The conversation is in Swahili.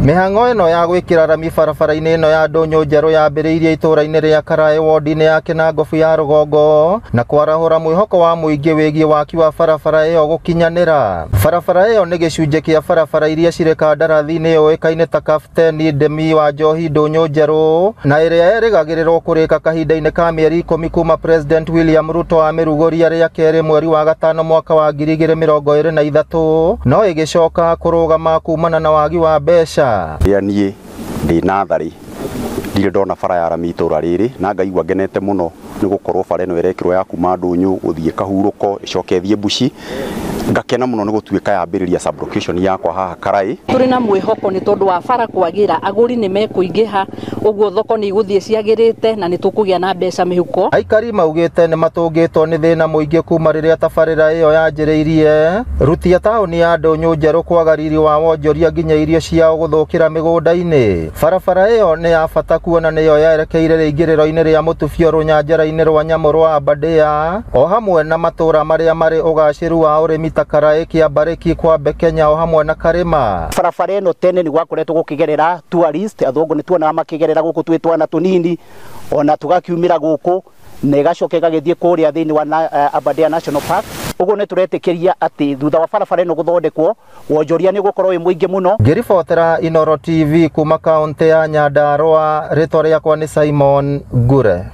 Mihango ino ya gwikira rami barabara-ini ino ya Ndunyu Njeru yambiriirie itura-ini ria Karae ward-ini ya Kinangofu ya Rugongo na kwarahura mwihoko wa muingi wigie waki wa barabara iyo gukinyanira. Barabara iyo ni gicunje kia barabara iria ciri kandarathi-ini yoikaine ta Kapteni Ndemi wa Njohi Ndunyu Njeru na iria irigagirirwo kurika kahinda-ini ka mieri 10 kuma President William Ruto amirugoria ria keri mweri wa gatano mwaka wa 2023 no igicoka kurugama kumana na wagi wa mbeca. Nie ndi nathari ndire ndona bara ya rami itura riri na ngaigua ngenete muno ni gukorwo bara ino irekirwo ya kuma Ndunyu uthie Kahuruko icoke thie Bushi ngakena muno ni gutuika yambiriria sublocation yakwa haha Karae. Turi na mwihoko ni tondu wa bara kwagira aguri ni mekuingiha uguo thoko ni iguthie ciagirite na ni tukugia na mbeca mihuko. Aikari maugite ni matungitwo ni thina muingi kuma riria tabarira iyo yanjiriirie rutia tauni ya Ndunyu Njeru kwaga riri wa wonjoria nginya irio ciao guthukira migunda-ini. Barabara iyo ni ya bata kuona niyo yerekeire riingiriro-ini ria Mutubio runyanjara-ini rwa nyamu rwa Aberdare o hamwe na matura maria mari ugaciru wa urimi ta Karae, Kiambariki, Kwambe, Kenya o hamwe na Karima. Barabara ino tene ni gwakoretwo gukigerera tourist athungu ni tuona makigerera guku twi twana tunini ona tugakiumira guku na igacoka igagithie kuria thiini wa Aberdare National Park. Uguo ni turetikiria ati thutha wa barabara ino guthondekwo wonjoria ni gukorwo wi muingi muno. Ngiribotera Inooro TV kuma kaunti ya Nyandarua, ritwa riakwa ni Simon Ngure.